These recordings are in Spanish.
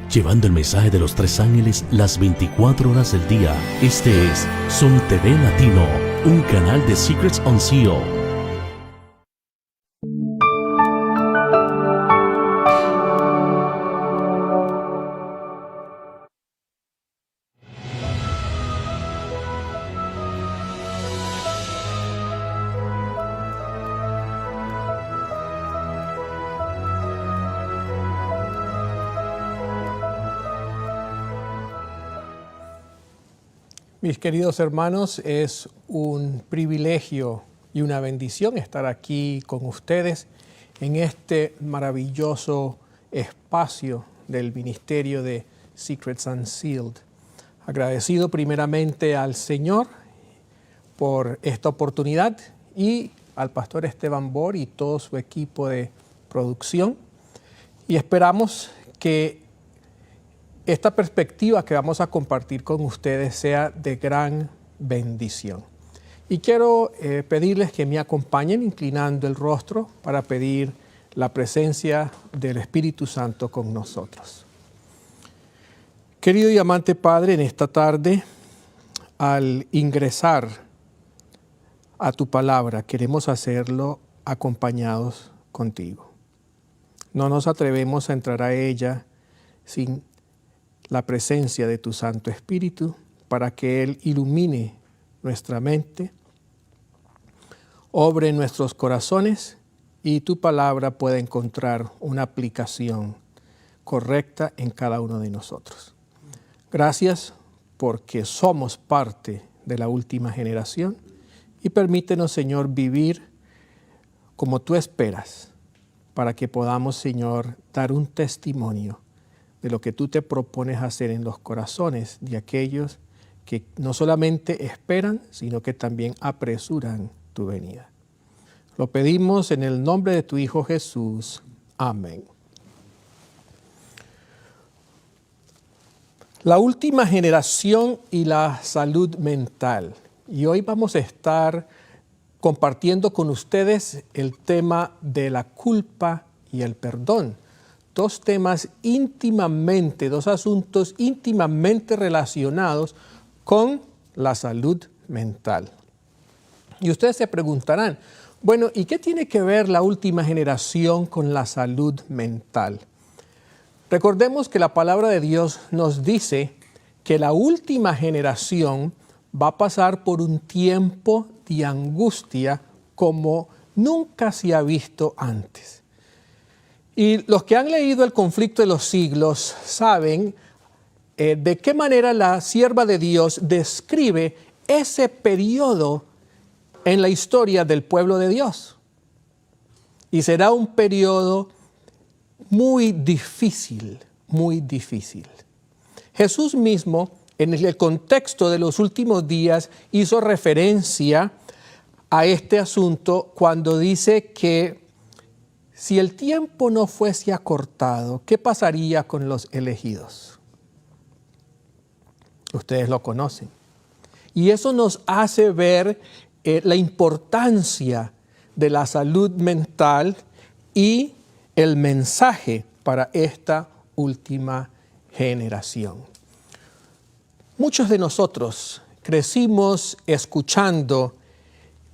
llevando el mensaje de los tres ángeles las 24 horas del día. Este es Son TV Latino, un canal de Secrets Unsealed. Mis queridos hermanos, es un privilegio y una bendición estar aquí con ustedes en este maravilloso espacio del ministerio de Secrets Unsealed. Agradecido primeramente al Señor por esta oportunidad y al pastor Esteban Bor y todo su equipo de producción. Y esperamos que esta perspectiva que vamos a compartir con ustedes sea de gran bendición. Y quiero pedirles que me acompañen inclinando el rostro para pedir la presencia del Espíritu Santo con nosotros. Querido y amante Padre, en esta tarde, al ingresar a tu palabra, queremos hacerlo acompañados contigo. No nos atrevemos a entrar a ella sin la presencia de tu Santo Espíritu para que Él ilumine nuestra mente, obre en nuestros corazones y tu palabra pueda encontrar una aplicación correcta en cada uno de nosotros. Gracias porque somos parte de la última generación y permítenos, Señor, vivir como tú esperas para que podamos, Señor, dar un testimonio de lo que tú te propones hacer en los corazones de aquellos que no solamente esperan, sino que también apresuran tu venida. Lo pedimos en el nombre de tu Hijo Jesús. Amén. La última generación y la salud mental. Y hoy vamos a estar compartiendo con ustedes el tema de la culpa y el perdón. Dos temas dos asuntos íntimamente relacionados con la salud mental. Y ustedes se preguntarán, bueno, ¿y qué tiene que ver la última generación con la salud mental? Recordemos que la palabra de Dios nos dice que la última generación va a pasar por un tiempo de angustia como nunca se ha visto antes. Y los que han leído El conflicto de los siglos saben de qué manera la sierva de Dios describe ese periodo en la historia del pueblo de Dios. Y será un periodo muy difícil, muy difícil. Jesús mismo, en el contexto de los últimos días, hizo referencia a este asunto cuando dice que si el tiempo no fuese acortado, ¿qué pasaría con los elegidos? Ustedes lo conocen. Y eso nos hace ver la importancia de la salud mental y el mensaje para esta última generación. Muchos de nosotros crecimos escuchando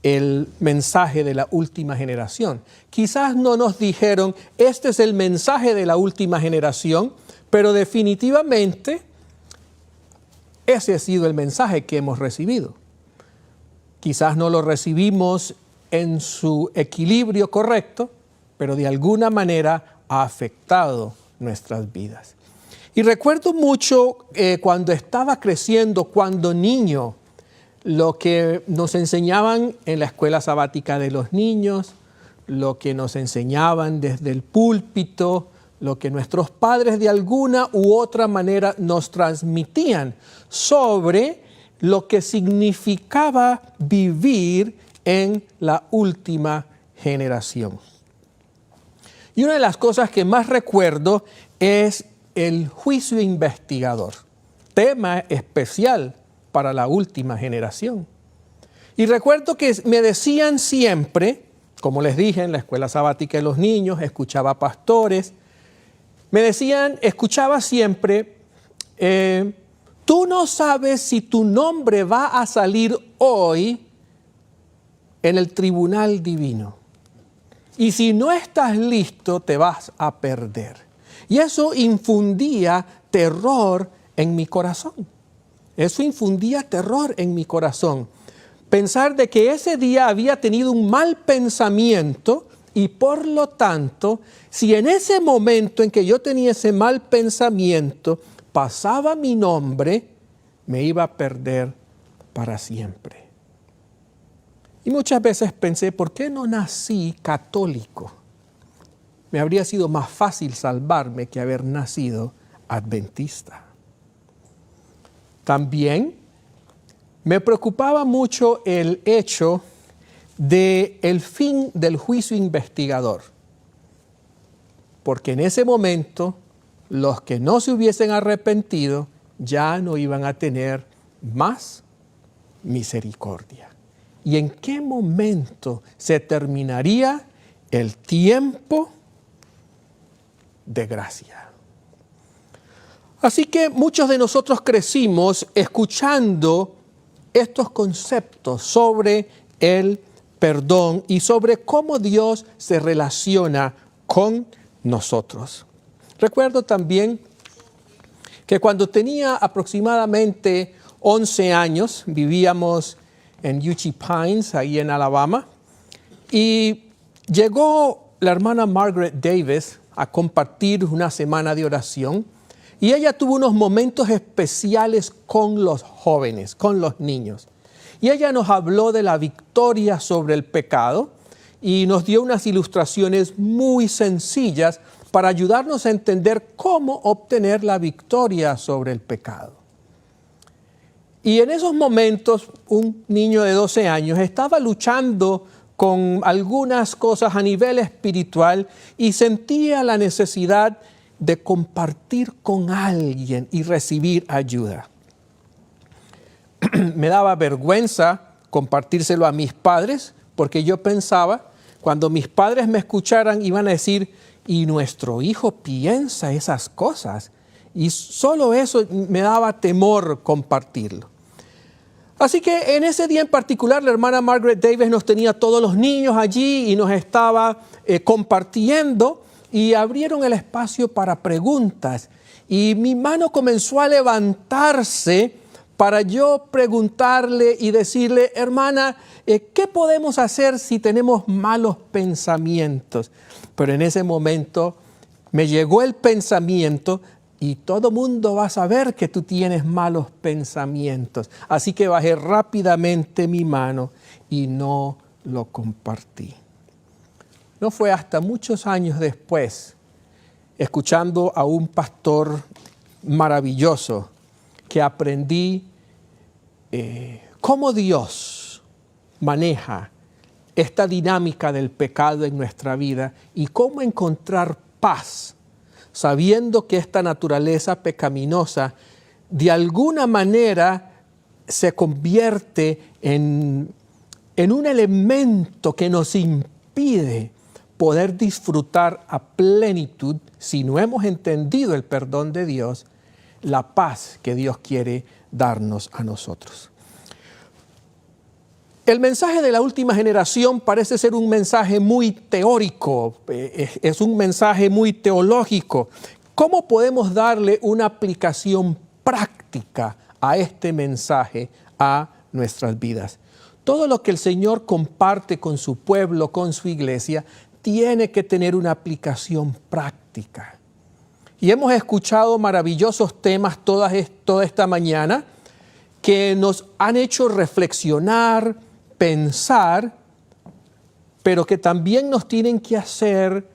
el mensaje de la última generación. Quizás no nos dijeron, este es el mensaje de la última generación, pero definitivamente ese ha sido el mensaje que hemos recibido. Quizás no lo recibimos en su equilibrio correcto, pero de alguna manera ha afectado nuestras vidas. Y recuerdo mucho cuando estaba creciendo, cuando niño, lo que nos enseñaban en la escuela sabática de los niños, lo que nos enseñaban desde el púlpito, lo que nuestros padres de alguna u otra manera nos transmitían sobre lo que significaba vivir en la última generación. Y una de las cosas que más recuerdo es el juicio investigador, tema especial para la última generación. Y recuerdo que me decían siempre, como les dije en la escuela sabática de los niños, escuchaba pastores, me decían, escuchaba siempre, tú no sabes si tu nombre va a salir hoy en el tribunal divino. Y si no estás listo, te vas a perder. Y eso infundía terror en mi corazón. Eso infundía terror en mi corazón. Pensar de que ese día había tenido un mal pensamiento y por lo tanto, si en ese momento en que yo tenía ese mal pensamiento, pasaba mi nombre, me iba a perder para siempre. Y muchas veces pensé, ¿por qué no nací católico? Me habría sido más fácil salvarme que haber nacido adventista. También me preocupaba mucho el hecho del fin del juicio investigador, porque en ese momento los que no se hubiesen arrepentido ya no iban a tener más misericordia. ¿Y en qué momento se terminaría el tiempo de gracia? Así que muchos de nosotros crecimos escuchando estos conceptos sobre el perdón y sobre cómo Dios se relaciona con nosotros. Recuerdo también que cuando tenía aproximadamente 11 años, vivíamos en Uchee Pines, ahí en Alabama, y llegó la hermana Margaret Davis a compartir una semana de oración, y ella tuvo unos momentos especiales con los jóvenes, con los niños. Y ella nos habló de la victoria sobre el pecado y nos dio unas ilustraciones muy sencillas para ayudarnos a entender cómo obtener la victoria sobre el pecado. Y en esos momentos, un niño de 12 años estaba luchando con algunas cosas a nivel espiritual y sentía la necesidad de compartir con alguien y recibir ayuda. Me daba vergüenza compartírselo a mis padres, porque yo pensaba, cuando mis padres me escucharan, iban a decir, y nuestro hijo piensa esas cosas. Y solo eso me daba temor compartirlo. Así que en ese día en particular, la hermana Margaret Davis nos tenía todos los niños allí y nos estaba compartiendo y abrieron el espacio para preguntas. Y mi mano comenzó a levantarse para yo preguntarle y decirle, hermana, ¿qué podemos hacer si tenemos malos pensamientos? Pero en ese momento me llegó el pensamiento, y todo mundo va a saber que tú tienes malos pensamientos. Así que bajé rápidamente mi mano y no lo compartí. No fue hasta muchos años después, escuchando a un pastor maravilloso, que aprendí cómo Dios maneja esta dinámica del pecado en nuestra vida y cómo encontrar paz, sabiendo que esta naturaleza pecaminosa de alguna manera se convierte en un elemento que nos impide poder disfrutar a plenitud, si no hemos entendido el perdón de Dios, la paz que Dios quiere darnos a nosotros. El mensaje de la última generación parece ser un mensaje muy teórico, es un mensaje muy teológico. ¿Cómo podemos darle una aplicación práctica a este mensaje a nuestras vidas? Todo lo que el Señor comparte con su pueblo, con su iglesia, tiene que tener una aplicación práctica. Y hemos escuchado maravillosos temas toda esta mañana que nos han hecho reflexionar, pensar, pero que también nos tienen que hacer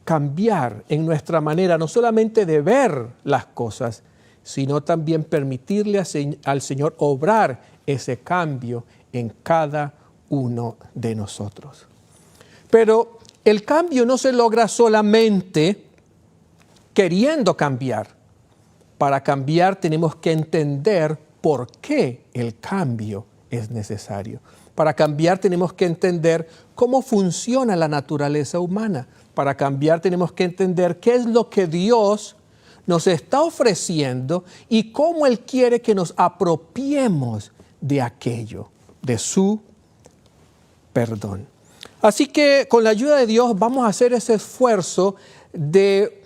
cambiar en nuestra manera, no solamente de ver las cosas, sino también permitirle al Señor obrar ese cambio en cada uno de nosotros. Pero el cambio no se logra solamente queriendo cambiar. Para cambiar tenemos que entender por qué el cambio es necesario. Para cambiar tenemos que entender cómo funciona la naturaleza humana, para cambiar tenemos que entender qué es lo que Dios nos está ofreciendo y cómo Él quiere que nos apropiemos de aquello, de su perdón. Así que con la ayuda de Dios vamos a hacer ese esfuerzo de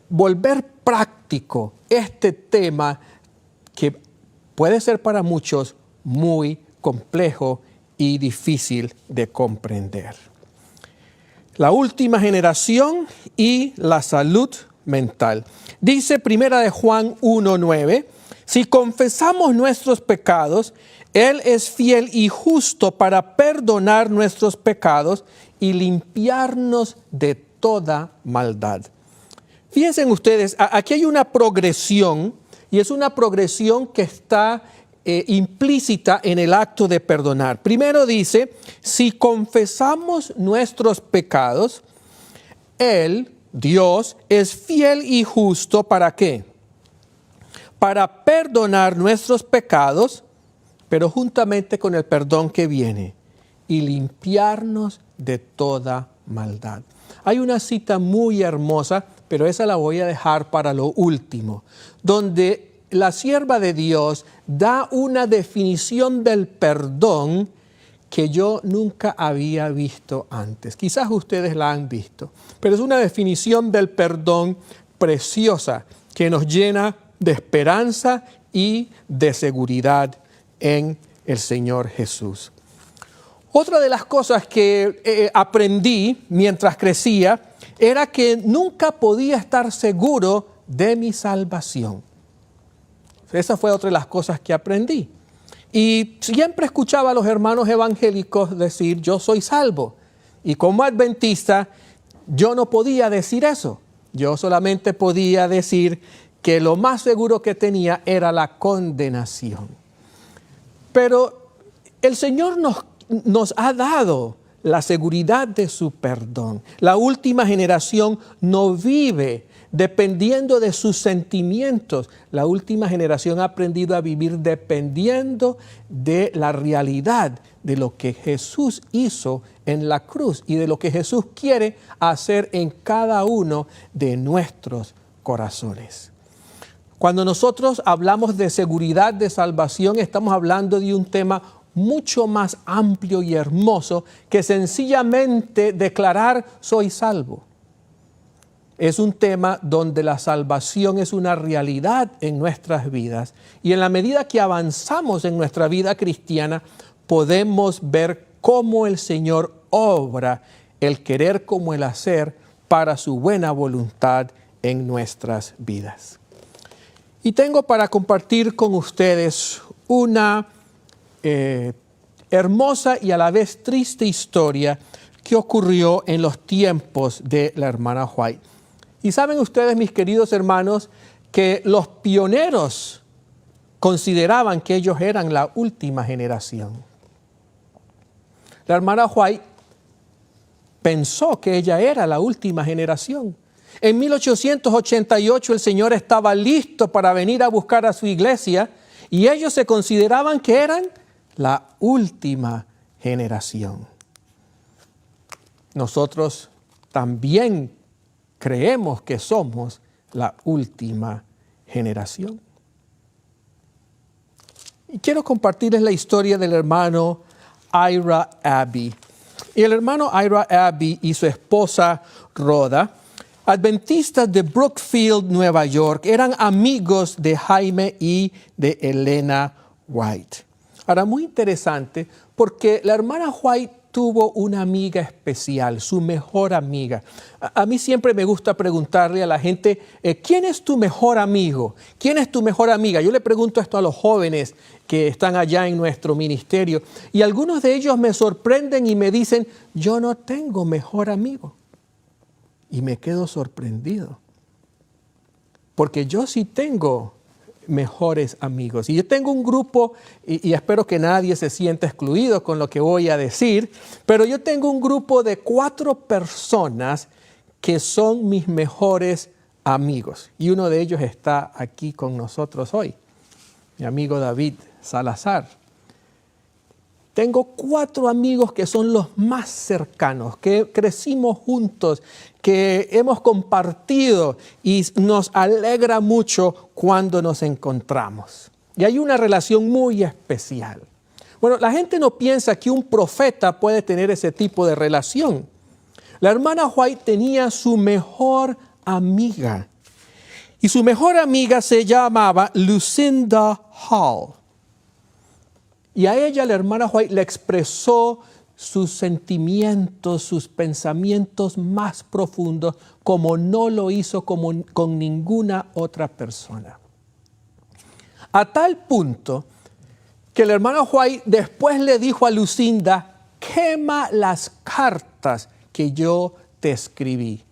volver práctico este tema que puede ser para muchos muy complejo y difícil de comprender. La última generación y la salud mental. Dice 1 Juan 1:9, si confesamos nuestros pecados, Él es fiel y justo para perdonar nuestros pecados y limpiarnos de toda maldad. Fíjense ustedes, aquí hay una progresión, y es una progresión que está implícita en el acto de perdonar. Primero dice, si confesamos nuestros pecados, Él, Dios, es fiel y justo ¿para qué? Para perdonar nuestros pecados, pero juntamente con el perdón que viene, y limpiarnos de toda maldad. Hay una cita muy hermosa, pero esa la voy a dejar para lo último, donde la sierva de Dios da una definición del perdón que yo nunca había visto antes. Quizás ustedes la han visto, pero es una definición del perdón preciosa que nos llena de esperanza y de seguridad en el Señor Jesús. Otra de las cosas que aprendí mientras crecía era que nunca podía estar seguro de mi salvación. Esa fue otra de las cosas que aprendí. Y siempre escuchaba a los hermanos evangélicos decir, yo soy salvo. Y como adventista, yo no podía decir eso. Yo solamente podía decir que lo más seguro que tenía era la condenación. Pero el Señor nos ha dado la seguridad de su perdón. La última generación no vive dependiendo de sus sentimientos. La última generación ha aprendido a vivir dependiendo de la realidad de lo que Jesús hizo en la cruz y de lo que Jesús quiere hacer en cada uno de nuestros corazones. Cuando nosotros hablamos de seguridad de salvación, estamos hablando de un tema mucho más amplio y hermoso que sencillamente declarar soy salvo. Es un tema donde la salvación es una realidad en nuestras vidas y en la medida que avanzamos en nuestra vida cristiana podemos ver cómo el Señor obra el querer como el hacer para su buena voluntad en nuestras vidas. Y tengo para compartir con ustedes una hermosa y a la vez triste historia que ocurrió en los tiempos de la hermana White. Y saben ustedes, mis queridos hermanos, que los pioneros consideraban que ellos eran la última generación. La hermana White pensó que ella era la última generación. En 1888 el Señor estaba listo para venir a buscar a su iglesia y ellos se consideraban que eran la última generación. Nosotros también creemos que somos la última generación. Y quiero compartirles la historia del hermano Ira Abbey. Y el hermano Ira Abbey y su esposa Rhoda, adventistas de Brookfield, Nueva York, eran amigos de Jaime y de Elena White. Ahora, muy interesante, porque la hermana White tuvo una amiga especial, su mejor amiga. A mí siempre me gusta preguntarle a la gente, ¿quién es tu mejor amigo? ¿Quién es tu mejor amiga? Yo le pregunto esto a los jóvenes que están allá en nuestro ministerio y algunos de ellos me sorprenden y me dicen, yo no tengo mejor amigo. Y me quedo sorprendido, porque yo sí tengo mejores amigos. Y yo tengo un grupo, y espero que nadie se sienta excluido con lo que voy a decir, pero yo tengo un grupo de 4 personas que son mis mejores amigos. Y uno de ellos está aquí con nosotros hoy, mi amigo David Salazar. tengo 4 amigos que son los más cercanos, que crecimos juntos, que hemos compartido y nos alegra mucho cuando nos encontramos. Y hay una relación muy especial. Bueno, la gente no piensa que un profeta puede tener ese tipo de relación. La hermana White tenía su mejor amiga. Y su mejor amiga se llamaba Lucinda Hall. Y a ella la hermana White le expresó sus sentimientos, sus pensamientos más profundos, como no lo hizo con ninguna otra persona. A tal punto que la hermana White después le dijo a Lucinda: quema las cartas que yo te escribí.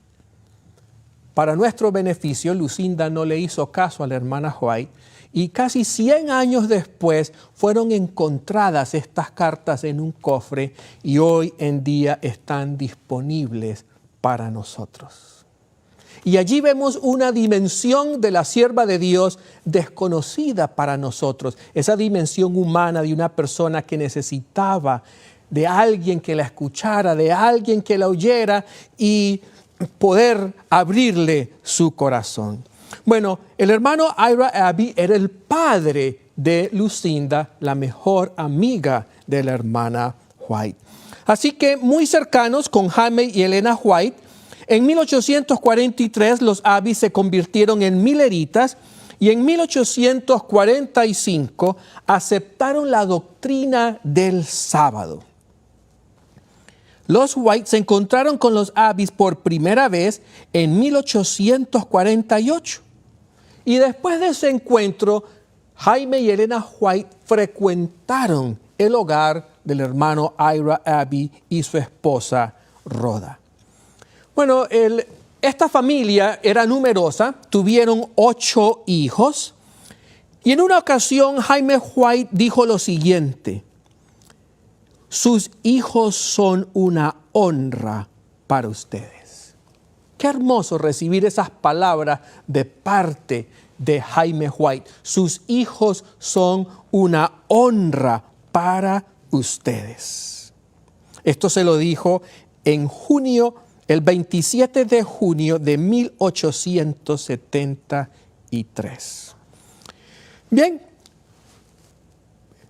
Para nuestro beneficio, Lucinda no le hizo caso a la hermana White y casi 100 años después fueron encontradas estas cartas en un cofre y hoy en día están disponibles para nosotros. Y allí vemos una dimensión de la sierva de Dios desconocida para nosotros, esa dimensión humana de una persona que necesitaba de alguien que la escuchara, de alguien que la oyera y poder abrirle su corazón. Bueno, el hermano Ira Abbey era el padre de Lucinda, la mejor amiga de la hermana White. Así que muy cercanos con Jaime y Elena White, en 1843 los Abbey se convirtieron en mileritas y en 1845 aceptaron la doctrina del sábado. Los White se encontraron con los Abbeys por primera vez en 1848. Y después de ese encuentro, Jaime y Elena White frecuentaron el hogar del hermano Ira Abbey y su esposa Rhoda. Bueno, esta familia era numerosa, tuvieron 8 hijos. Y en una ocasión Jaime White dijo lo siguiente: sus hijos son una honra para ustedes. Qué hermoso recibir esas palabras de parte de Jaime White. Sus hijos son una honra para ustedes. Esto se lo dijo en junio, el 27 de junio de 1873. Bien,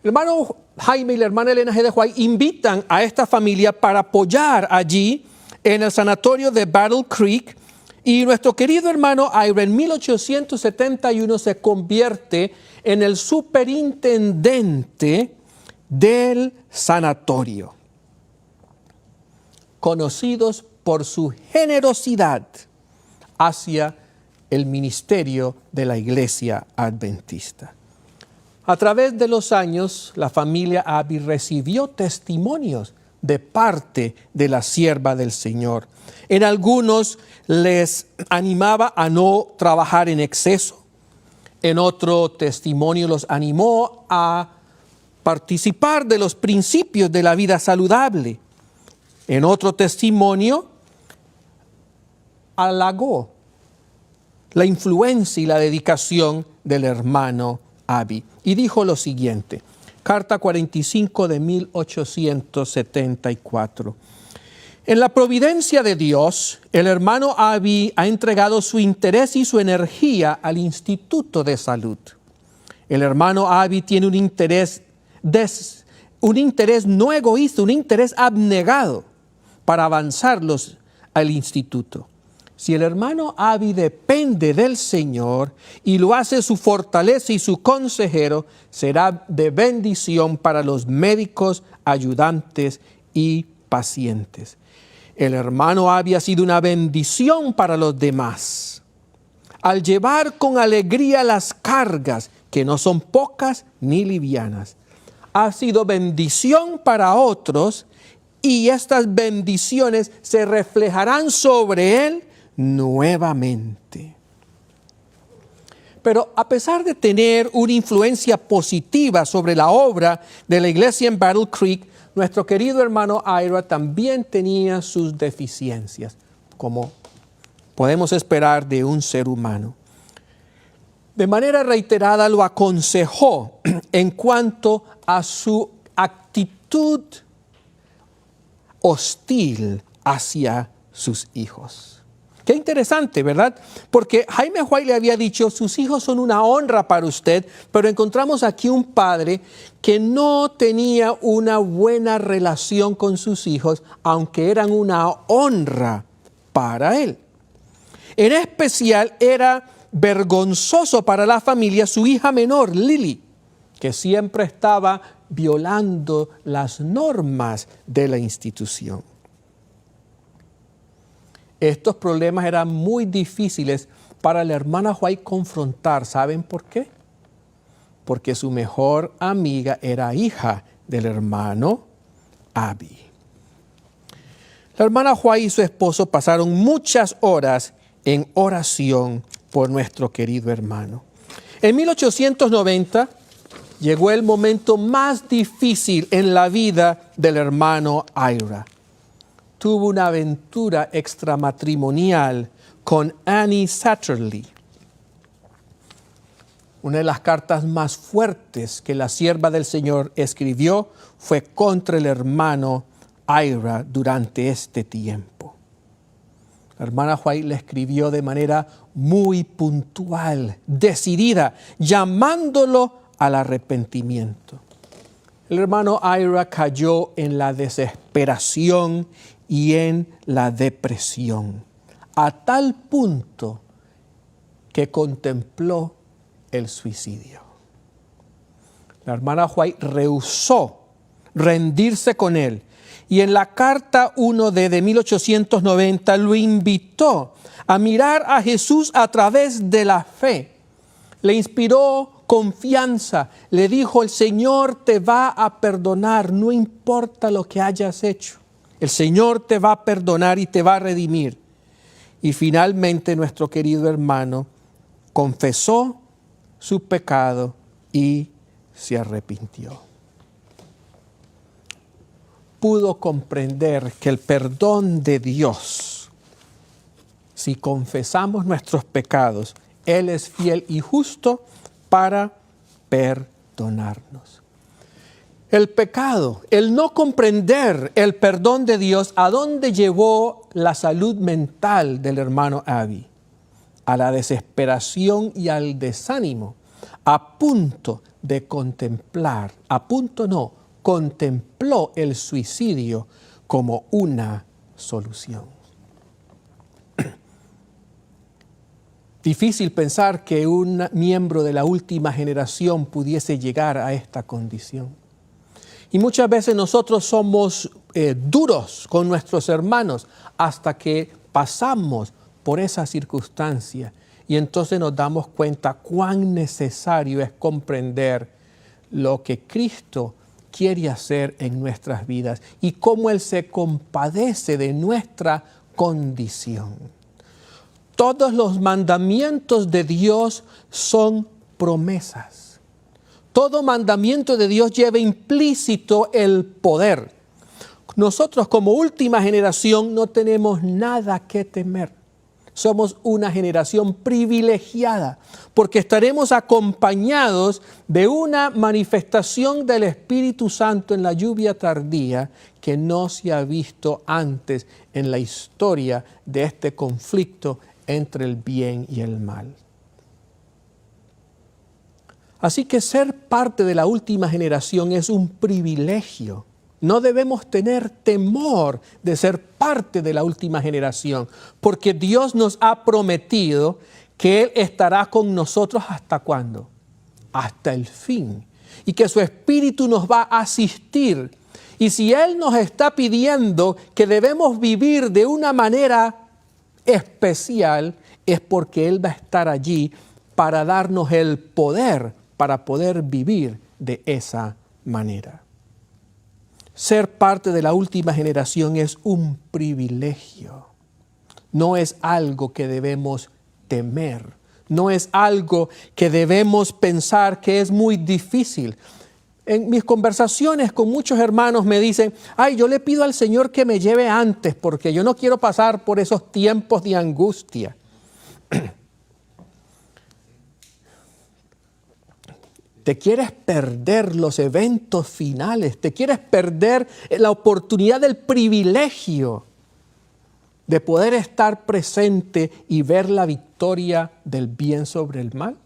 el hermano Jaime y la hermana Elena G. de White invitan a esta familia para apoyar allí en el sanatorio de Battle Creek, y nuestro querido hermano Ira en 1871 se convierte en el superintendente del sanatorio, conocidos por su generosidad hacia el ministerio de la Iglesia Adventista. A través de los años, la familia Abbey recibió testimonios de parte de la sierva del Señor. En algunos les animaba a no trabajar en exceso. En otro testimonio los animó a participar de los principios de la vida saludable. En otro testimonio halagó la influencia y la dedicación del hermano Abbey. Y dijo lo siguiente, carta 45 de 1874. En la providencia de Dios, el hermano Abbey ha entregado su interés y su energía al Instituto de Salud. El hermano Abbey tiene un interés no egoísta, un interés abnegado para avanzarlos al instituto. Si el hermano Abbey depende del Señor y lo hace su fortaleza y su consejero, será de bendición para los médicos, ayudantes y pacientes. El hermano Abbey ha sido una bendición para los demás. Al llevar con alegría las cargas, que no son pocas ni livianas, ha sido bendición para otros, y estas bendiciones se reflejarán sobre él nuevamente. Pero a pesar de tener una influencia positiva sobre la obra de la iglesia en Battle Creek, nuestro querido hermano Ira también tenía sus deficiencias, como podemos esperar de un ser humano. De manera reiterada lo aconsejó en cuanto a su actitud actitud hostil hacia sus hijos. Qué interesante, ¿verdad? Porque Jaime White le había dicho, sus hijos son una honra para usted, pero encontramos aquí un padre que no tenía una buena relación con sus hijos, aunque eran una honra para él. En especial era vergonzoso para la familia su hija menor, Lily, que siempre estaba violando las normas de la institución. Estos problemas eran muy difíciles para la hermana White confrontar. ¿Saben por qué? Porque su mejor amiga era hija del hermano Abby. La hermana White y su esposo pasaron muchas horas en oración por nuestro querido hermano. En 1890 llegó el momento más difícil en la vida del hermano Ira. Tuvo una aventura extramatrimonial con Annie Satterley. Una de las cartas más fuertes que la sierva del Señor escribió fue contra el hermano Ira durante este tiempo. La hermana White le escribió de manera muy puntual, decidida, llamándolo al arrepentimiento. El hermano Ira cayó en la desesperación y en la depresión, a tal punto que contempló el suicidio. La hermana White rehusó rendirse con él y en la carta 1D de 1890 lo invitó a mirar a Jesús a través de la fe. Le inspiró confianza, le dijo, el Señor te va a perdonar, no importa lo que hayas hecho. El Señor te va a perdonar y te va a redimir. Y finalmente nuestro querido hermano confesó su pecado y se arrepintió. Pudo comprender que el perdón de Dios, si confesamos nuestros pecados, Él es fiel y justo para perdonarnos. El pecado, el no comprender el perdón de Dios, ¿a dónde llevó la salud mental del hermano Abby? A la desesperación y al desánimo, a punto de contemplar, contempló el suicidio como una solución. Difícil pensar que un miembro de la última generación pudiese llegar a esta condición. Y muchas veces nosotros somos duros con nuestros hermanos hasta que pasamos por esa circunstancia y entonces nos damos cuenta cuán necesario es comprender lo que Cristo quiere hacer en nuestras vidas y cómo Él se compadece de nuestra condición. Todos los mandamientos de Dios son promesas. Todo mandamiento de Dios lleva implícito el poder. Nosotros como última generación no tenemos nada que temer. Somos una generación privilegiada porque estaremos acompañados de una manifestación del Espíritu Santo en la lluvia tardía que no se ha visto antes en la historia de este conflicto entre el bien y el mal. Así que ser parte de la última generación es un privilegio. No debemos tener temor de ser parte de la última generación, porque Dios nos ha prometido que Él estará con nosotros ¿hasta cuándo? Hasta el fin. Y que su Espíritu nos va a asistir. Y si Él nos está pidiendo que debemos vivir de una manera especial, es porque Él va a estar allí para darnos el poder para poder vivir de esa manera. Ser parte de la última generación es un privilegio. No es algo que debemos temer. No es algo que debemos pensar que es muy difícil. En mis conversaciones con muchos hermanos me dicen, yo le pido al Señor que me lleve antes porque yo no quiero pasar por esos tiempos de angustia. te quieres perder los eventos finales, te quieres perder la oportunidad del privilegio de poder estar presente y ver la victoria del bien sobre el mal.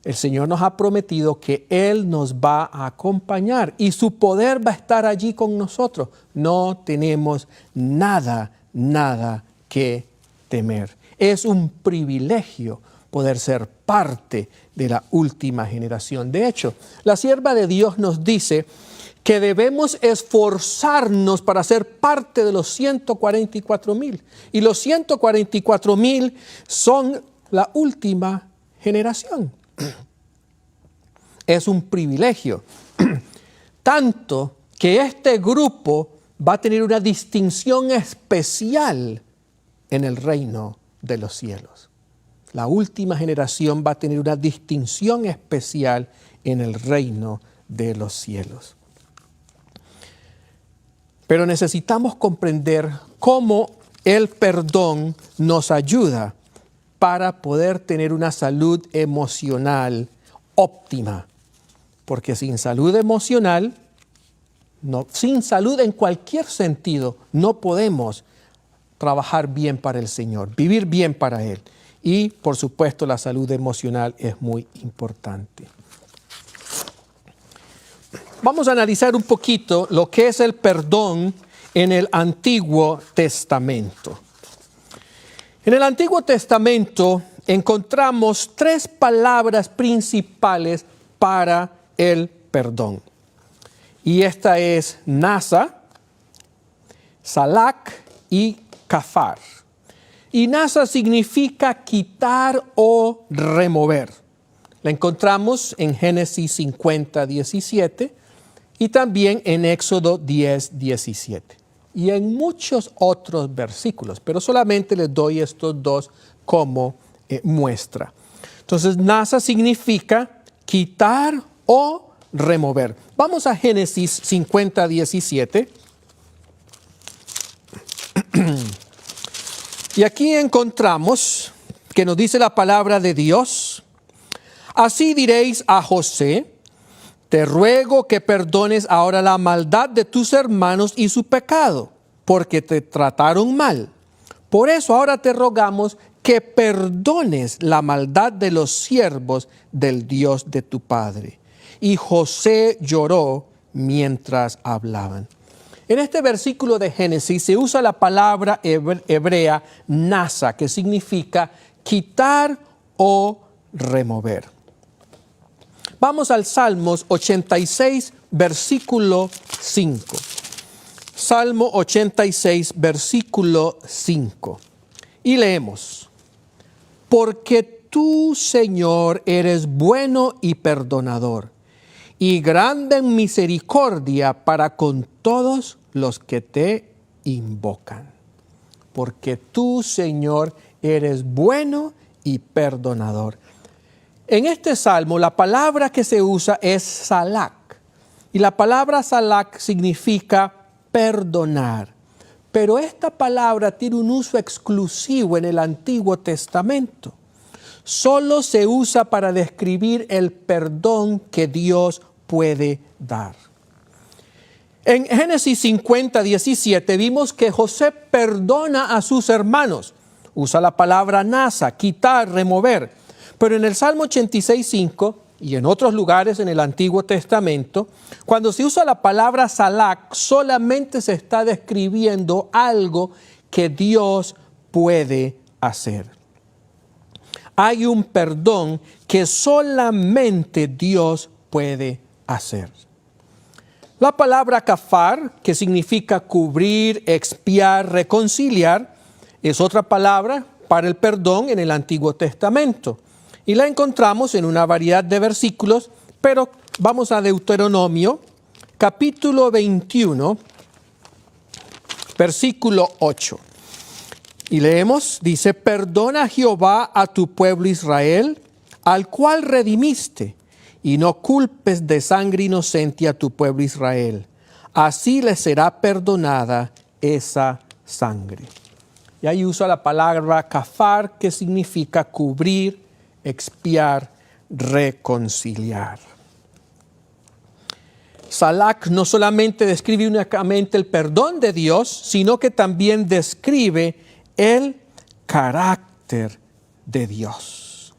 El Señor nos ha prometido que Él nos va a acompañar y su poder va a estar allí con nosotros. No tenemos nada que temer. Es un privilegio poder ser parte de la última generación. De hecho, la sierva de Dios nos dice que debemos esforzarnos para ser parte de los 144,000. Y los 144,000 son la última generación. Es un privilegio, tanto que este grupo va a tener una distinción especial en el reino de los cielos. La última generación va a tener una distinción especial en el reino de los cielos. Pero necesitamos comprender cómo el perdón nos ayuda para poder tener una salud emocional óptima. Porque sin salud emocional, sin salud en cualquier sentido, no podemos trabajar bien para el Señor, vivir bien para Él. Y, por supuesto, la salud emocional es muy importante. Vamos a analizar un poquito lo que es el perdón en el Antiguo Testamento. En el Antiguo Testamento encontramos 3 palabras principales para el perdón. Y esta es nasa, salak y kafar. Y nasa significa quitar o remover. La encontramos en Génesis 50, 17 y también en Éxodo 10, 17. Y en muchos otros versículos, pero solamente les doy estos 2 como muestra. Entonces, nasa significa quitar o remover. Vamos a Génesis 50, 17. Y aquí encontramos que nos dice la palabra de Dios: así diréis a José, te ruego que perdones ahora la maldad de tus hermanos y su pecado, porque te trataron mal. Por eso ahora te rogamos que perdones la maldad de los siervos del Dios de tu padre. Y José lloró mientras hablaban. En este versículo de Génesis se usa la palabra hebrea nasa, que significa quitar o remover. Vamos al Salmos 86, versículo 5. Salmo 86, versículo 5. Y leemos: porque tú, Señor, eres bueno y perdonador, y grande en misericordia para con todos los que te invocan. Porque tú, Señor, eres bueno y perdonador. En este salmo, la palabra que se usa es salak. Y la palabra salak significa perdonar. Pero esta palabra tiene un uso exclusivo en el Antiguo Testamento. Solo se usa para describir el perdón que Dios puede dar. En Génesis 50, 17 vimos que José perdona a sus hermanos. Usa la palabra nasa, quitar, remover. Pero en el Salmo 86, 5 y en otros lugares en el Antiguo Testamento, cuando se usa la palabra salak, solamente se está describiendo algo que Dios puede hacer. Hay un perdón que solamente Dios puede hacer. La palabra kafar, que significa cubrir, expiar, reconciliar, es otra palabra para el perdón en el Antiguo Testamento. Y la encontramos en una variedad de versículos, pero vamos a Deuteronomio, capítulo 21, versículo 8. Y leemos, dice: perdona Jehová a tu pueblo Israel, al cual redimiste, y no culpes de sangre inocente a tu pueblo Israel. Así le será perdonada esa sangre. Y ahí usa la palabra kafar, que significa cubrir, expiar, reconciliar. Salak no solamente describe únicamente el perdón de Dios, sino que también describe el carácter de Dios.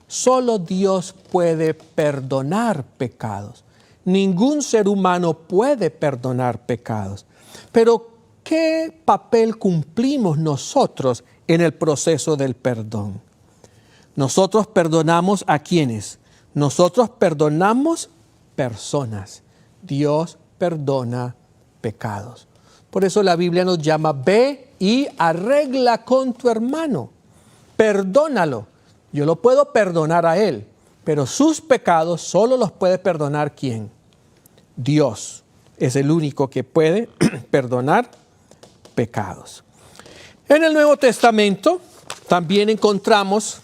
Solo Dios puede perdonar pecados. Ningún ser humano puede perdonar pecados. Pero, ¿qué papel cumplimos nosotros en el proceso del perdón? Nosotros perdonamos ¿a quiénes? Nosotros perdonamos personas. Dios perdona pecados. Por eso la Biblia nos llama: ve y arregla con tu hermano. Perdónalo. Yo lo puedo perdonar a él, pero sus pecados solo los puede perdonar ¿quién? Dios es el único que puede perdonar pecados. En el Nuevo Testamento también encontramos,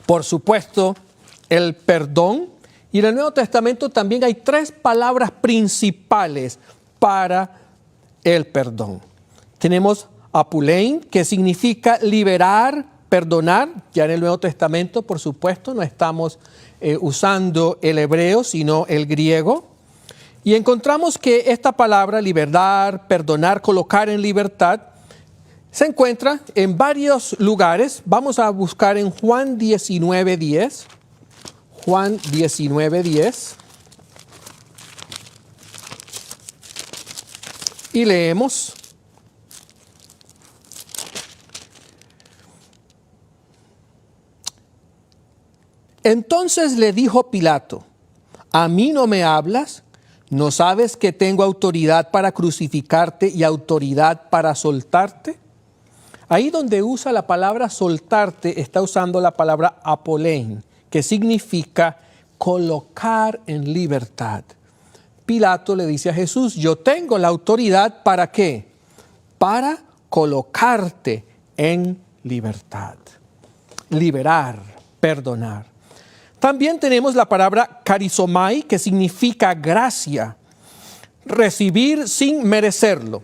por supuesto, el perdón. Y en el Nuevo Testamento también hay 3 palabras principales para el perdón. Tenemos apulein, que significa liberar, perdonar. Ya en el Nuevo Testamento, por supuesto, no estamos usando el hebreo, sino el griego. Y encontramos que esta palabra, liberar, perdonar, colocar en libertad, se encuentra en varios lugares. Vamos a buscar en Juan 19:10. Juan 19:10. Y leemos: entonces le dijo Pilato: ¿a mí no me hablas? ¿No sabes que tengo autoridad para crucificarte y autoridad para soltarte? Ahí donde usa la palabra soltarte, está usando la palabra apolein, que significa colocar en libertad. Pilato le dice a Jesús: yo tengo la autoridad ¿para qué? Para colocarte en libertad. Liberar, perdonar. También tenemos la palabra charizomai, que significa gracia, recibir sin merecerlo.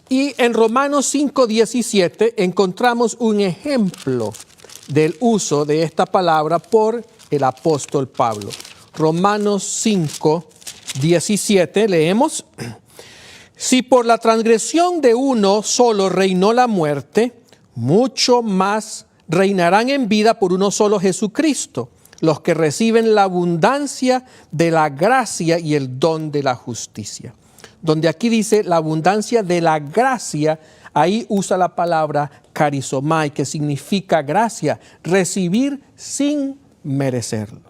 Y en Romanos 5:17 encontramos un ejemplo del uso de esta palabra por el apóstol Pablo. Romanos 5:17 leemos: si por la transgresión de uno solo reinó la muerte, mucho más reinarán en vida por uno solo, Jesucristo, los que reciben la abundancia de la gracia y el don de la justicia. Donde aquí dice la abundancia de la gracia, ahí usa la palabra charizomai, que significa gracia, recibir sin merecerlo.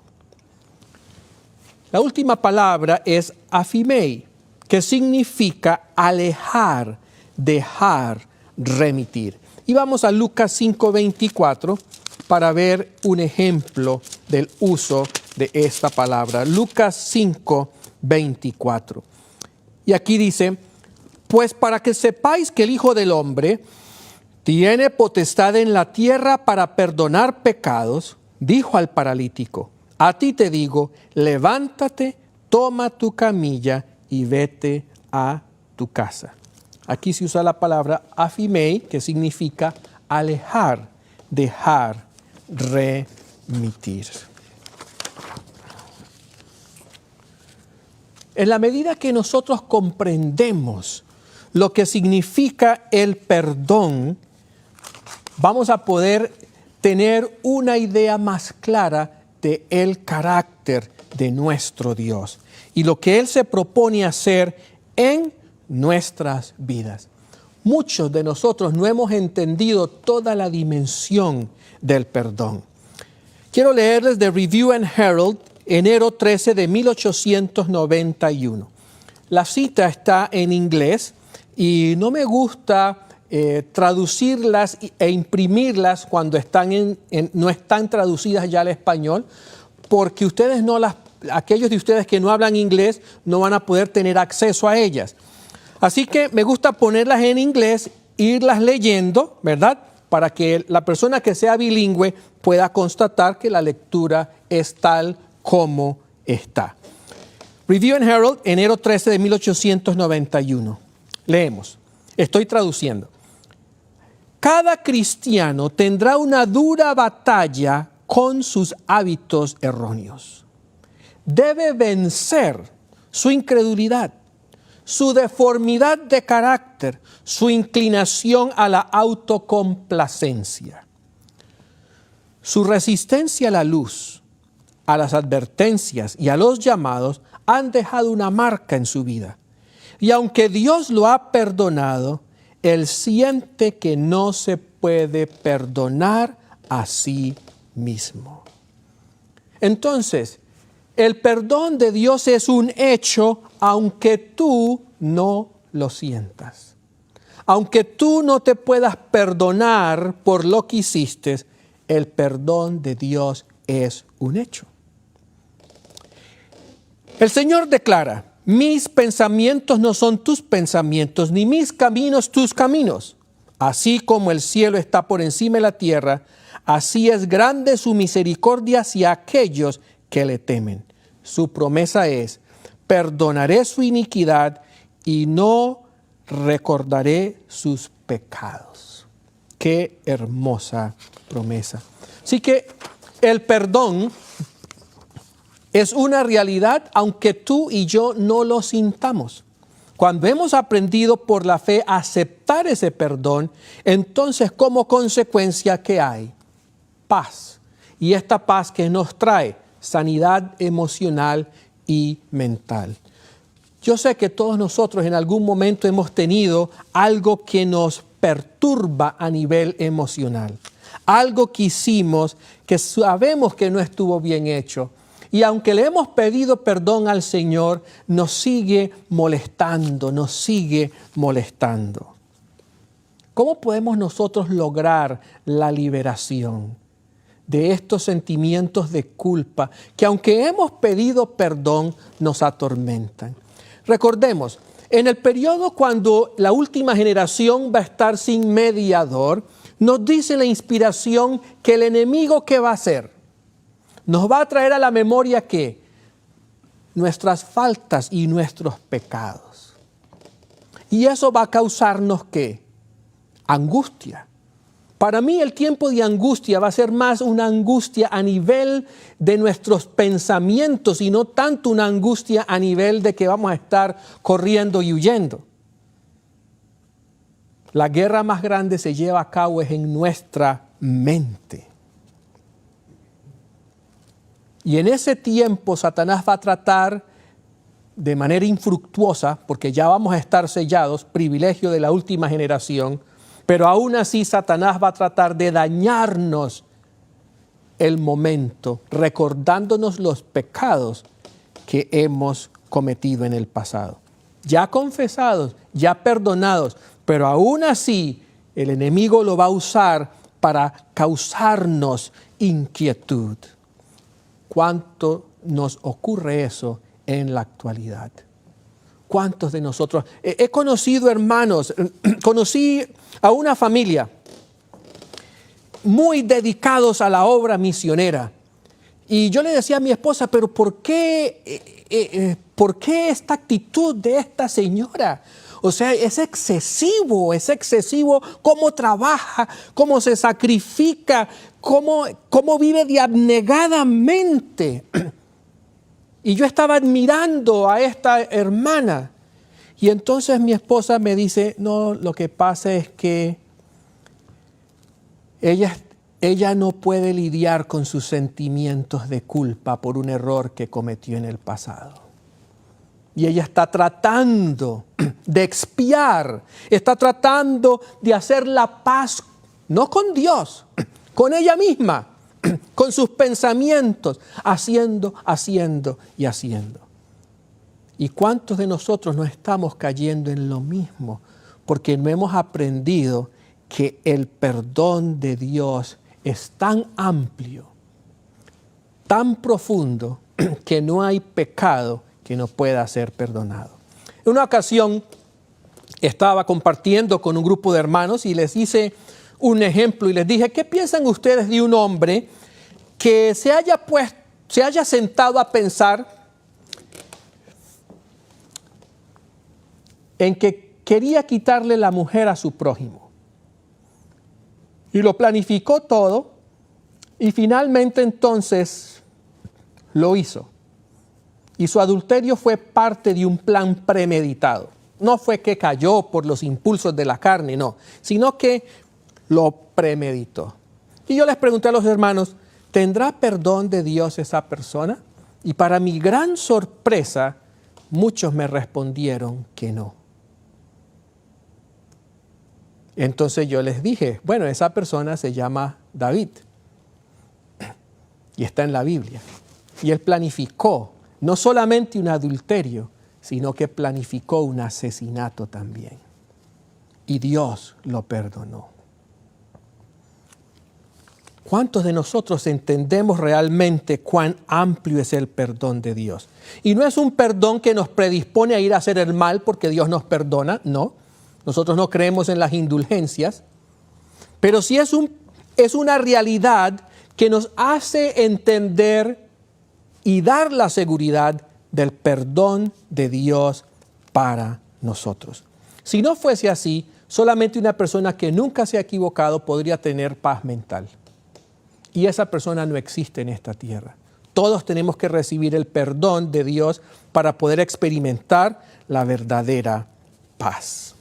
La última palabra es afimei, que significa alejar, dejar, remitir. Y vamos a Lucas 5:24 para ver un ejemplo del uso de esta palabra. Lucas 5:24. Y aquí dice: pues para que sepáis que el Hijo del Hombre tiene potestad en la tierra para perdonar pecados, dijo al paralítico: a ti te digo, levántate, toma tu camilla y vete a tu casa. Aquí se usa la palabra afimei, que significa alejar, dejar, remitir. En la medida que nosotros comprendemos lo que significa el perdón, vamos a poder tener una idea más clara del carácter de nuestro Dios y lo que Él se propone hacer en nuestras vidas. Muchos de nosotros no hemos entendido toda la dimensión del perdón. Quiero leerles de Review and Herald, enero 13 de 1891. La cita está en inglés y no me gusta traducirlas e imprimirlas cuando no están traducidas ya al español, porque aquellos de ustedes que no hablan inglés no van a poder tener acceso a ellas. Así que me gusta ponerlas en inglés, irlas leyendo, ¿verdad? Para que la persona que sea bilingüe pueda constatar que la lectura es tal como está. Review and Herald, enero 13 de 1891. Leemos. Estoy traduciendo. Cada cristiano tendrá una dura batalla con sus hábitos erróneos. Debe vencer su incredulidad, su deformidad de carácter, su inclinación a la autocomplacencia. Su resistencia a la luz, a las advertencias y a los llamados han dejado una marca en su vida. Y aunque Dios lo ha perdonado, él siente que no se puede perdonar a sí mismo. Entonces, el perdón de Dios es un hecho aunque tú no lo sientas. Aunque tú no te puedas perdonar por lo que hiciste, el perdón de Dios es un hecho. El Señor declara: mis pensamientos no son tus pensamientos, ni mis caminos tus caminos. Así como el cielo está por encima de la tierra, así es grande su misericordia hacia aquellos que le temen. Su promesa es: perdonaré su iniquidad y no recordaré sus pecados. Qué hermosa promesa. Así que el perdón es una realidad aunque tú y yo no lo sintamos. Cuando hemos aprendido por la fe a aceptar ese perdón, entonces como consecuencia, ¿qué hay? Paz. Y esta paz que nos trae sanidad emocional y mental. Yo sé que todos nosotros en algún momento hemos tenido algo que nos perturba a nivel emocional. Algo que hicimos que sabemos que no estuvo bien hecho. Y aunque le hemos pedido perdón al Señor, nos sigue molestando, nos sigue molestando. ¿Cómo podemos nosotros lograr la liberación de estos sentimientos de culpa que, aunque hemos pedido perdón, nos atormentan? Recordemos, en el periodo cuando la última generación va a estar sin mediador, nos dice la inspiración que el enemigo, ¿qué va a hacer? Nos va a traer a la memoria que nuestras faltas y nuestros pecados. Y eso va a causarnos ¿qué? Angustia. Para mí el tiempo de angustia va a ser más una angustia a nivel de nuestros pensamientos y no tanto una angustia a nivel de que vamos a estar corriendo y huyendo. La guerra más grande se lleva a cabo es en nuestra mente. Y en ese tiempo Satanás va a tratar de manera infructuosa, porque ya vamos a estar sellados, privilegio de la última generación, pero aún así Satanás va a tratar de dañarnos el momento, recordándonos los pecados que hemos cometido en el pasado. Ya confesados, ya perdonados, pero aún así el enemigo lo va a usar para causarnos inquietud. ¿Cuánto nos ocurre eso en la actualidad? ¿Cuántos de nosotros? He conocido hermanos, conocí a una familia muy dedicados a la obra misionera. Y yo le decía a mi esposa, pero ¿por qué esta actitud de esta señora? O sea, es excesivo cómo trabaja, cómo se sacrifica, cómo vive de abnegadamente. Y yo estaba admirando a esta hermana. Y entonces mi esposa me dice, no, lo que pasa es que ella no puede lidiar con sus sentimientos de culpa por un error que cometió en el pasado. Y ella está tratando de expiar, está tratando de hacer la paz, no con Dios, con ella misma, con sus pensamientos, haciendo. ¿Y cuántos de nosotros no estamos cayendo en lo mismo? Porque no hemos aprendido que el perdón de Dios es tan amplio, tan profundo, que no hay pecado que no pueda ser perdonado. En una ocasión estaba compartiendo con un grupo de hermanos y les hice un ejemplo y les dije, ¿qué piensan ustedes de un hombre que se haya sentado a pensar en que quería quitarle la mujer a su prójimo? Y lo planificó todo Y finalmente entonces lo hizo. Y su adulterio fue parte de un plan premeditado. No fue que cayó por los impulsos de la carne, no, sino que lo premeditó. Y yo les pregunté a los hermanos, ¿tendrá perdón de Dios esa persona? Y para mi gran sorpresa, muchos me respondieron que no. Entonces yo les dije, bueno, esa persona se llama David y está en la Biblia. Y él planificó no solamente un adulterio, sino que planificó un asesinato también. Y Dios lo perdonó. ¿Cuántos de nosotros entendemos realmente cuán amplio es el perdón de Dios? Y no es un perdón que nos predispone a ir a hacer el mal porque Dios nos perdona, no. Nosotros no creemos en las indulgencias, pero sí es una realidad que nos hace entender y dar la seguridad del perdón de Dios para nosotros. Si no fuese así, solamente una persona que nunca se ha equivocado podría tener paz mental. Y esa persona no existe en esta tierra. Todos tenemos que recibir el perdón de Dios para poder experimentar la verdadera paz.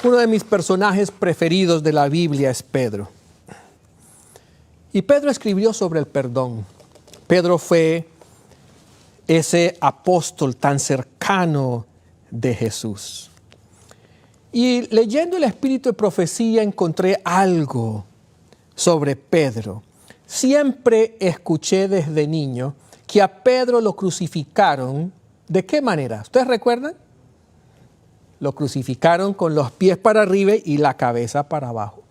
Uno de mis personajes preferidos de la Biblia es Pedro. Y Pedro escribió sobre el perdón. Pedro fue ese apóstol tan cercano de Jesús. Y leyendo el Espíritu de Profecía encontré algo sobre Pedro. Siempre escuché desde niño que a Pedro lo crucificaron. ¿De qué manera? ¿Ustedes recuerdan? Lo crucificaron con los pies para arriba y la cabeza para abajo.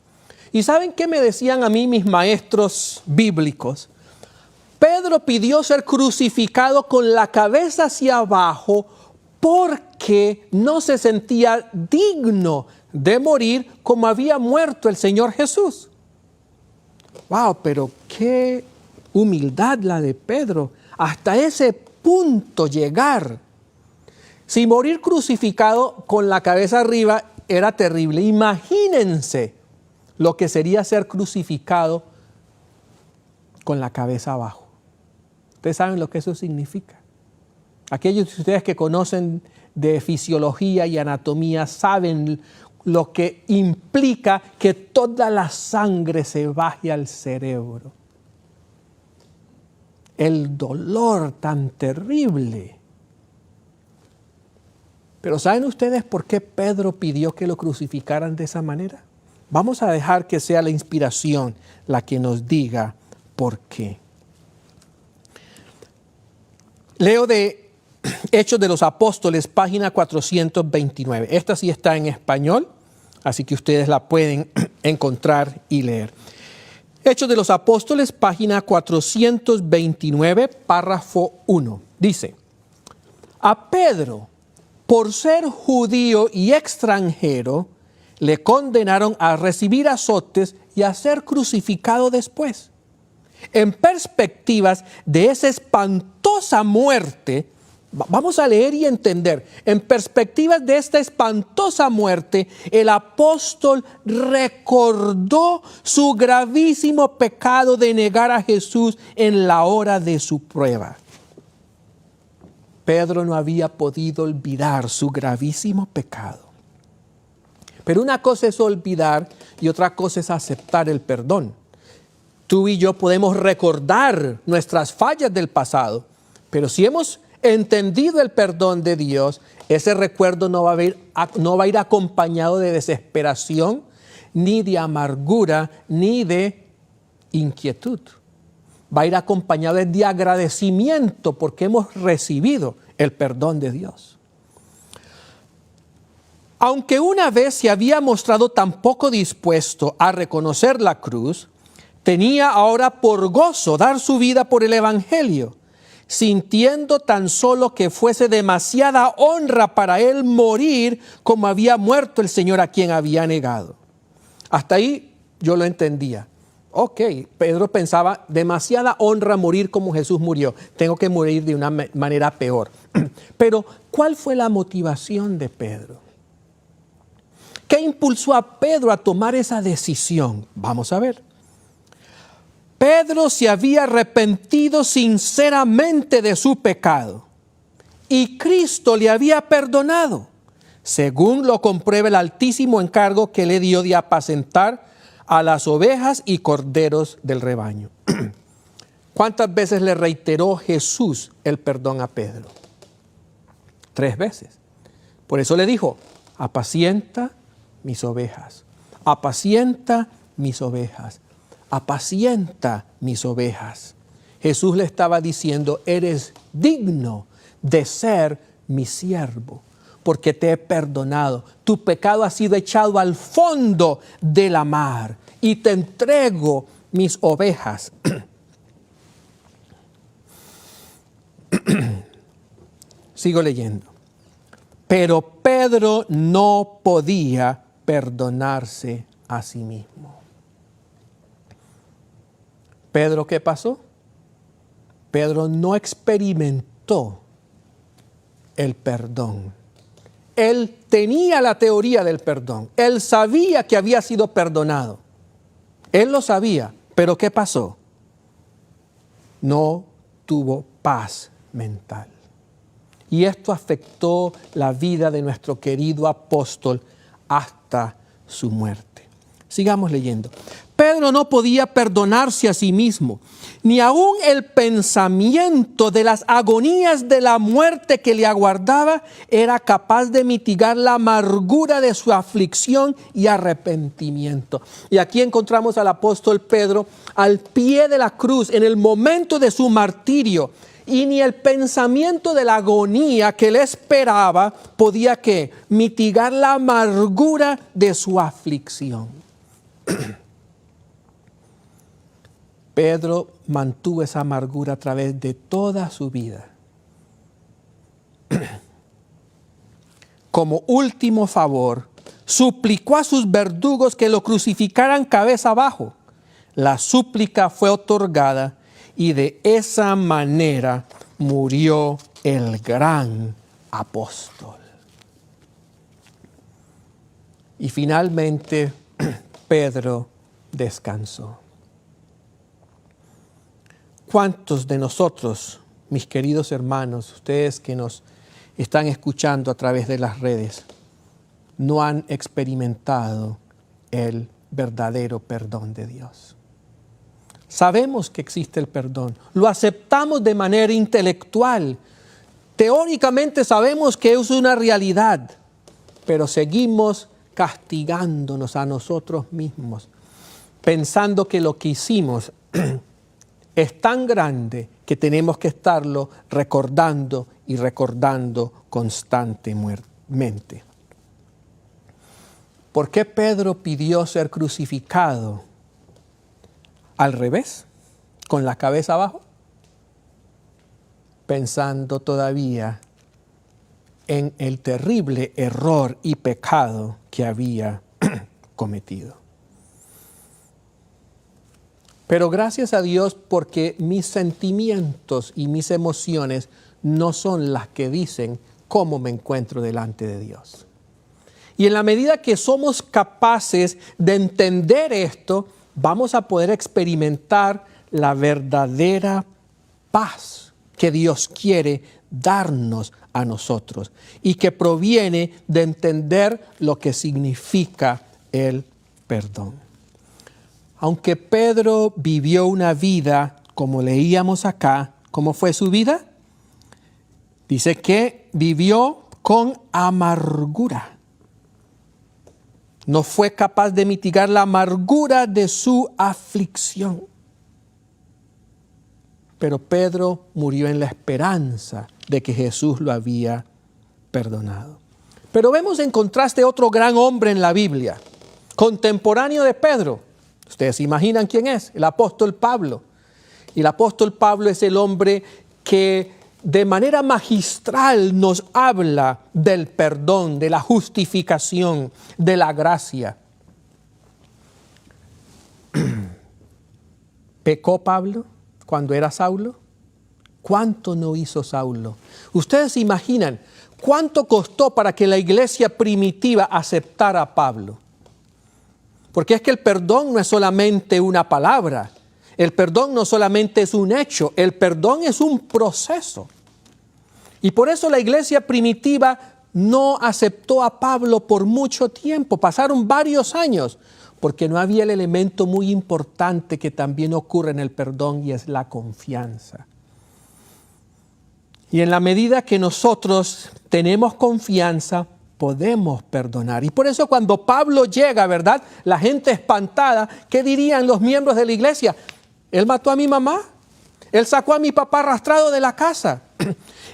¿Y saben qué me decían a mí mis maestros bíblicos? Pedro pidió ser crucificado con la cabeza hacia abajo porque no se sentía digno de morir como había muerto el Señor Jesús. ¡Wow! Pero qué humildad la de Pedro. Hasta ese punto llegar. Si morir crucificado con la cabeza arriba era terrible, imagínense lo que sería ser crucificado con la cabeza abajo. Ustedes saben lo que eso significa. Aquellos de ustedes que conocen de fisiología y anatomía saben lo que implica que toda la sangre se baje al cerebro. El dolor tan terrible. Pero ¿saben ustedes por qué Pedro pidió que lo crucificaran de esa manera? Vamos a dejar que sea la inspiración la que nos diga por qué. Leo de Hechos de los Apóstoles, página 429. Esta sí está en español, así que ustedes la pueden encontrar y leer. Hechos de los Apóstoles, página 429, párrafo 1. Dice, a Pedro, por ser judío y extranjero, le condenaron a recibir azotes y a ser crucificado después. En perspectivas de esa espantosa muerte, vamos a leer y entender, en perspectivas de esta espantosa muerte, el apóstol recordó su gravísimo pecado de negar a Jesús en la hora de su prueba. Pedro no había podido olvidar su gravísimo pecado. Pero una cosa es olvidar y otra cosa es aceptar el perdón. Tú y yo podemos recordar nuestras fallas del pasado, pero si hemos entendido el perdón de Dios, ese recuerdo no va a ir acompañado de desesperación, ni de amargura, ni de inquietud. Va a ir acompañado de agradecimiento porque hemos recibido el perdón de Dios. Aunque una vez se había mostrado tan poco dispuesto a reconocer la cruz, tenía ahora por gozo dar su vida por el Evangelio, sintiendo tan solo que fuese demasiada honra para él morir como había muerto el Señor a quien había negado. Hasta ahí yo lo entendía. Ok, Pedro pensaba, demasiada honra morir como Jesús murió. Tengo que morir de una manera peor. Pero, ¿cuál fue la motivación de Pedro? ¿Qué impulsó a Pedro a tomar esa decisión? Vamos a ver. Pedro se había arrepentido sinceramente de su pecado y Cristo le había perdonado, según lo comprueba el altísimo encargo que le dio de apacentar a las ovejas y corderos del rebaño. ¿Cuántas veces le reiteró Jesús el perdón a Pedro? 3 veces. Por eso le dijo, apacienta mis ovejas, apacienta mis ovejas, apacienta mis ovejas. Jesús le estaba diciendo, eres digno de ser mi siervo, porque te he perdonado. Tu pecado ha sido echado al fondo de la mar y te entrego mis ovejas. Sigo leyendo. Pero Pedro no podía perdonarse a sí mismo. ¿Pedro qué pasó? Pedro no experimentó el perdón. Él tenía la teoría del perdón. Él sabía que había sido perdonado. Él lo sabía, pero ¿qué pasó? No tuvo paz mental. Y esto afectó la vida de nuestro querido apóstol hasta su muerte. Sigamos leyendo. Pedro no podía perdonarse a sí mismo, ni aun el pensamiento de las agonías de la muerte que le aguardaba era capaz de mitigar la amargura de su aflicción y arrepentimiento. Y aquí encontramos al apóstol Pedro al pie de la cruz en el momento de su martirio. Y ni el pensamiento de la agonía que le esperaba podía ¿qué? Mitigar la amargura de su aflicción. Pedro mantuvo esa amargura a través de toda su vida. Como último favor, suplicó a sus verdugos que lo crucificaran cabeza abajo. La súplica fue otorgada y de esa manera murió el gran apóstol. Y finalmente Pedro descansó. ¿Cuántos de nosotros, mis queridos hermanos, ustedes que nos están escuchando a través de las redes, no han experimentado el verdadero perdón de Dios? Sabemos que existe el perdón, lo aceptamos de manera intelectual, teóricamente sabemos que es una realidad, pero seguimos castigándonos a nosotros mismos, pensando que lo que hicimos es tan grande que tenemos que estarlo recordando y recordando constantemente. ¿Por qué Pedro pidió ser crucificado al revés, con la cabeza abajo? Pensando todavía en el terrible error y pecado que había cometido. Pero gracias a Dios porque mis sentimientos y mis emociones no son las que dicen cómo me encuentro delante de Dios. Y en la medida que somos capaces de entender esto, vamos a poder experimentar la verdadera paz que Dios quiere darnos a nosotros y que proviene de entender lo que significa el perdón. Aunque Pedro vivió una vida, como leíamos acá, ¿cómo fue su vida? Dice que vivió con amargura. No fue capaz de mitigar la amargura de su aflicción. Pero Pedro murió en la esperanza de que Jesús lo había perdonado. Pero vemos en contraste otro gran hombre en la Biblia, contemporáneo de Pedro. Ustedes se imaginan quién es, el apóstol Pablo. Y el apóstol Pablo es el hombre que de manera magistral nos habla del perdón, de la justificación, de la gracia. ¿Pecó Pablo cuando era Saulo? ¿Cuánto no hizo Saulo? Ustedes se imaginan cuánto costó para que la iglesia primitiva aceptara a Pablo. Porque es que el perdón no es solamente una palabra. El perdón no solamente es un hecho. El perdón es un proceso. Y por eso la iglesia primitiva no aceptó a Pablo por mucho tiempo. Pasaron varios años. Porque no había el elemento muy importante que también ocurre en el perdón y es la confianza. Y en la medida que nosotros tenemos confianza, podemos perdonar. Y por eso cuando Pablo llega, ¿verdad? La gente espantada, ¿qué dirían los miembros de la iglesia? Él mató a mi mamá. Él sacó a mi papá arrastrado de la casa.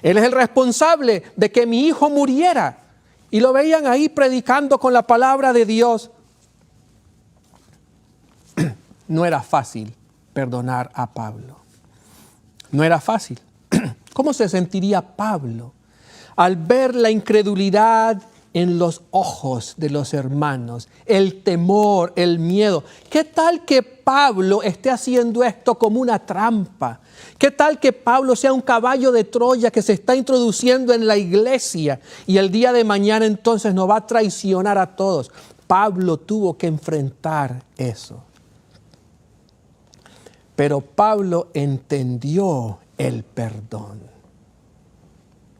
Él es el responsable de que mi hijo muriera. Y lo veían ahí predicando con la palabra de Dios. No era fácil perdonar a Pablo. No era fácil. ¿Cómo se sentiría Pablo al ver la incredulidad en los ojos de los hermanos, el temor, el miedo? ¿Qué tal que Pablo esté haciendo esto como una trampa? ¿Qué tal que Pablo sea un caballo de Troya que se está introduciendo en la iglesia y el día de mañana entonces nos va a traicionar a todos? Pablo tuvo que enfrentar eso. Pero Pablo entendió el perdón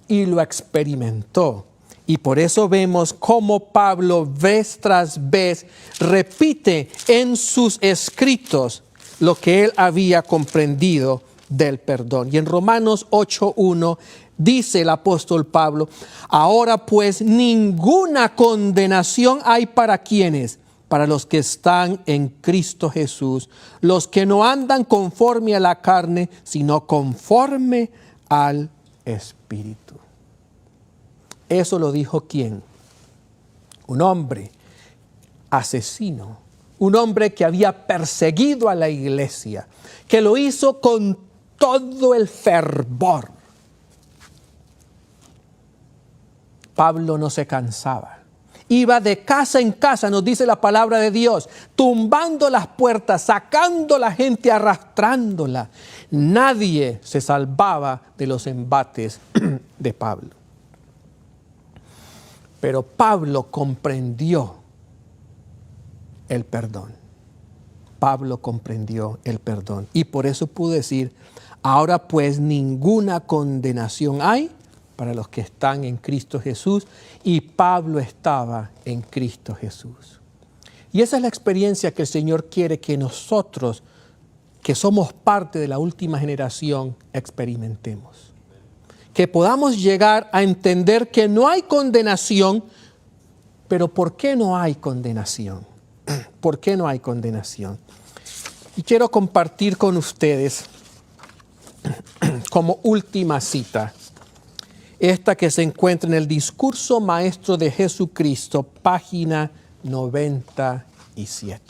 y lo experimentó. Y por eso vemos cómo Pablo vez tras vez repite en sus escritos lo que él había comprendido del perdón. Y en Romanos 8:1 dice el apóstol Pablo: ahora pues ninguna condenación hay para quienes, para los que están en Cristo Jesús, los que no andan conforme a la carne, sino conforme al Espíritu. Eso lo dijo ¿quién? Un hombre asesino, un hombre que había perseguido a la iglesia, que lo hizo con todo el fervor. Pablo no se cansaba. Iba de casa en casa, nos dice la palabra de Dios, tumbando las puertas, sacando a la gente, arrastrándola. Nadie se salvaba de los embates de Pablo. Pero Pablo comprendió el perdón. Pablo comprendió el perdón. Y por eso pudo decir: ahora pues ninguna condenación hay para los que están en Cristo Jesús. Y Pablo estaba en Cristo Jesús. Y esa es la experiencia que el Señor quiere que nosotros, que somos parte de la última generación, experimentemos. Que podamos llegar a entender que no hay condenación. Pero ¿por qué no hay condenación? ¿Por qué no hay condenación? Y quiero compartir con ustedes como última cita esta que se encuentra en el Discurso Maestro de Jesucristo, página 97.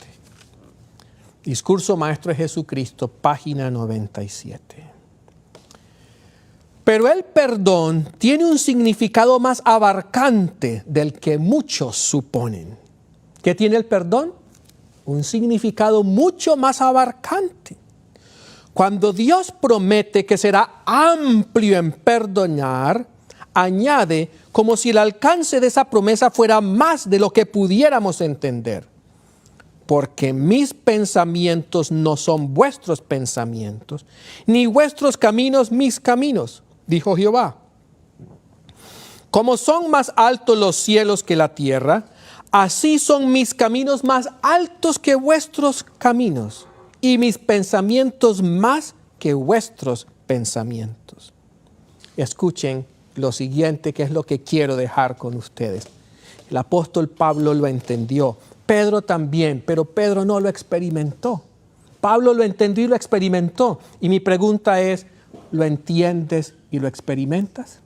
Discurso Maestro de Jesucristo, página 97. Pero el perdón tiene un significado más abarcante del que muchos suponen. ¿Qué tiene el perdón? Un significado mucho más abarcante. Cuando Dios promete que será amplio en perdonar, añade como si el alcance de esa promesa fuera más de lo que pudiéramos entender. Porque mis pensamientos no son vuestros pensamientos, ni vuestros caminos mis caminos, dijo Jehová. Como son más altos los cielos que la tierra, así son mis caminos más altos que vuestros caminos, y mis pensamientos más que vuestros pensamientos. Escuchen lo siguiente, que es lo que quiero dejar con ustedes. El apóstol Pablo lo entendió, Pedro también, pero Pedro no lo experimentó. Pablo lo entendió y lo experimentó. Y mi pregunta es, ¿lo entiendes y lo experimentas?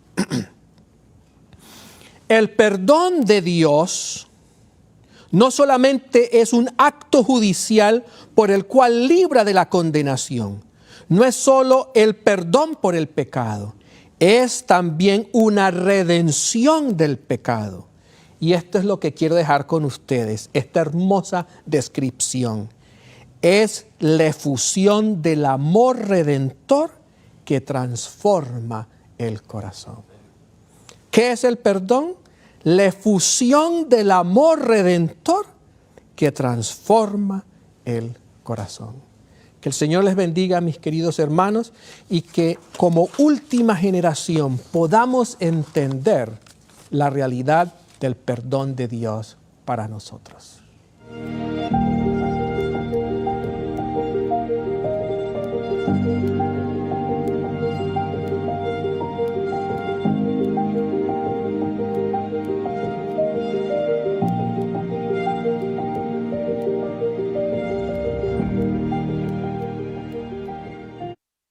El perdón de Dios no solamente es un acto judicial por el cual libra de la condenación, no es solo el perdón por el pecado, es también una redención del pecado. Y esto es lo que quiero dejar con ustedes, esta hermosa descripción. Es la efusión del amor redentor que transforma el corazón. ¿Qué es el perdón? La efusión del amor redentor que transforma el corazón. Que el Señor les bendiga, mis queridos hermanos, y que como última generación podamos entender la realidad del perdón de Dios para nosotros.